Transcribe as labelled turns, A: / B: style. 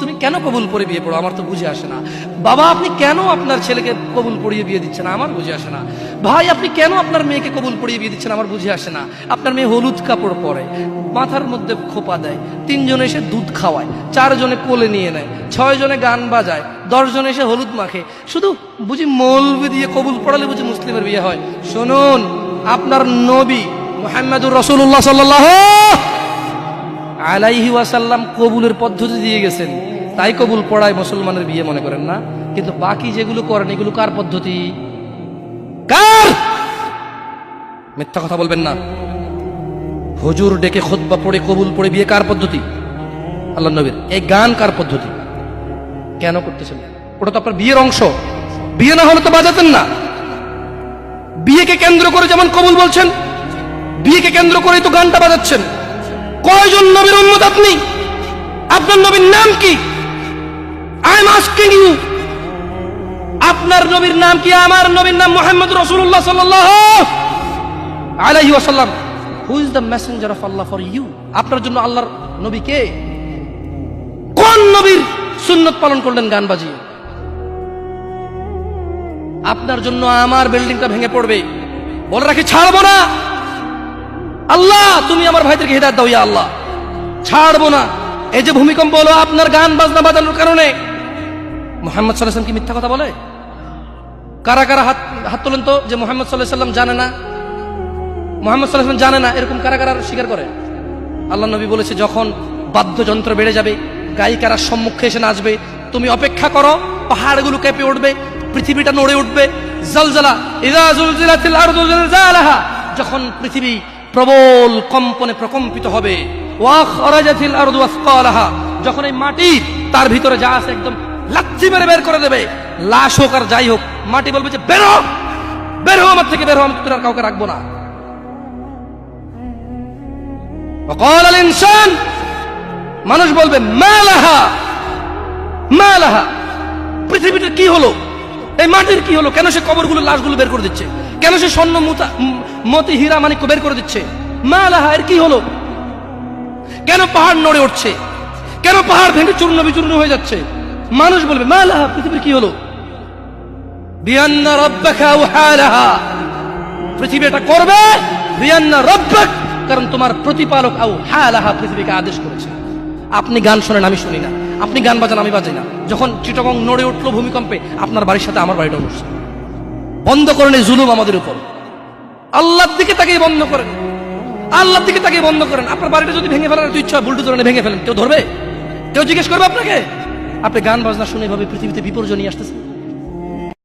A: তুমি কেন কবুল পড়ে বিয়ে পড়ো, আমার তো বুঝে আসে না। বাবা, আপনি কেন আপনার ছেলেকে কবুল পড়িয়ে বিয়ে দিচ্ছেন, আমার বুঝে আসে না। ভাই, আপনি কেন আপনার মেয়েকে কবুল পড়িয়ে বিয়ে দিচ্ছেন, আমার বুঝে আসে না। আপনার মেয়ে হলুদ কাপড় পরে, মাথার মধ্যে খোপা দেয়, 3 জনে এসে দুধ খাওয়ায়, 4 জনে কোলে নিয়ে নেয়, 6 জনে গান বাজায়, 10 জনে এসে হলুদ মাখে, শুধু বুঝি মৌলবি দিয়ে কবুল পড়ালে বুঝি মুসলিমের বিয়ে হয়। শুনুন, আপনার নবী মুহাম্মদুর রাসূলুল্লাহ সাল্লাল্লাহু আলাইহি ওয়াসাল্লাম কবুলের পদ্ধতি দিয়ে গেছেন, তাই কবুল পড়ায় মুসলমানের বিয়ে মনে করেন না। কিন্তু বাকি যেগুলো করেন এগুলো কার পদ্ধতি? কার? মিথ্যা কথা বলবেন না। হুজুর ডেকে খুতবা পড়ে কবুল পড়ে বিয়ে কার পদ্ধতি? আল্লাহর নবীর। এই গান কার পদ্ধতি? কেন করতেছেন? ওটা তো আপনার বিয়ের অংশ। বিয়ে না হলে তো বাজাতেন না। বিয়েকে কেন্দ্র করে যেমন কবুল বলছেন, বিয়েকে কেন্দ্র করেই তো গানটা বাজাচ্ছেন। কয়জন নবীর উম্মত আপনি? আপনার নবীর নাম কি? আই এম আস্কিং ইউ, আপনার নবীর নাম কি? আমার নবীর নাম মুহাম্মদ রাসূলুল্লাহ সাল্লাল্লাহু আলাইহি ওয়াসাল্লাম। Who is the messenger of Allah for you? আপনার জন্য আল্লাহর নবী কে? কোন নবীর সুন্নত পালন করলেন গান বাজিয়ে? আপনার জন্য আমার বিল্ডিংটা ভেঙে পড়বে, বলে রাখি ছাড়বো না। আল্লাহ, তুমি আমার ভাইদেরকে হিদায়াত দাও ইয়া আল্লাহ, ছাড়বো না। এই যে ভূমিকম্প হলো আপনার গান বাজনা বাজানোর কারণে। মুহাম্মদ সাল্লাল্লাহু আলাইহি ওয়াসাল্লাম কি মিথ্যা কথা বলে? কারা কারা হাত তোলেন তো যে মুহাম্মদ সাল্লাল্লাহু আলাইহি ওয়াসাল্লাম জানে না, মুহাম্মদ সাল্লাল্লাহু আলাইহি ওয়াসাল্লাম জানে না, এরকম কারা কারা স্বীকার করে? আল্লাহ নবী বলেছে, যখন বাদ্যযন্ত্র বেড়ে যাবে, গায়িকারা সম্মুখে এসে নাচবে, তুমি অপেক্ষা করো, পাহাড়গুলো কেঁপে উঠবে, পৃথিবীটা নড়ে উঠবে। জালজালা ইযা যুলজিলাতিল আরদু জিলজালাহা, যখন পৃথিবী প্রবল কম্পনে প্রকম্পিত হবে। ওয়া খরাজাতিল আরদু আসকালাহা, যখন এই মাটি তার ভিতরে যা আছে একদম লাথি মেরে বের করে দেবে, লাশ হোক আর যাই হোক, মাটি বলবে যে বের হও, বের হও আমার থেকে, বের হও, আমি তোর আর কাউকে রাখবো না। وقال الانسان, মানুষ বলবে মালাহা মালাহা, পৃথিবীটা কি হলো, এই মাটির কি হলো? কেন সে কবরগুলো লাশগুলো বের করে দিচ্ছে? কেন সে স্বর্ণ মতি হীরা মানিক্য বের করে দিচ্ছে? মালাহা, এর কি হলো? কেন পাহাড় নড়ে উঠছে? কেন পাহাড় ভেঙে চূর্ণ বিচূর্ণ হয়ে যাচ্ছে? মানুষ বলবে মালাহা, পৃথিবীর কি হলো? বিআন্না রাব্বাকা আওহালাহা, পৃথিবী এটা করবে। বিআন্না রাব্বাক, কারণ তোমার প্রতিপালক আওহালাহা, পৃথিবীকে আদেশ করেছে। আপনি গান শোনেন, আমি শুনি না। আপনি গান বাজান, আমি বাজাই না। যখন চিটাগং নড়ে উঠলো ভূমিকম্পে, আপনার বাড়ির সাথে আমার বাড়িটা উঠছে। বন্ধ করেন এই জুলুম আমাদের উপর। আল্লাহর দিকে তাকিয়ে বন্ধ করেন, আল্লাহর দিকে তাকিয়ে বন্ধ করেন। আপনার বাড়িটা যদি ভেঙে ফেলার ইচ্ছা, বুলডোজার এনে ভেঙে ফেলেন, কেউ ধরবে? কেউ জিজ্ঞেস করবে আপনাকে? আপনি গান বাজনা শুনে এভাবে পৃথিবীতে বিপর্যয় নিয়ে আসতেছেন।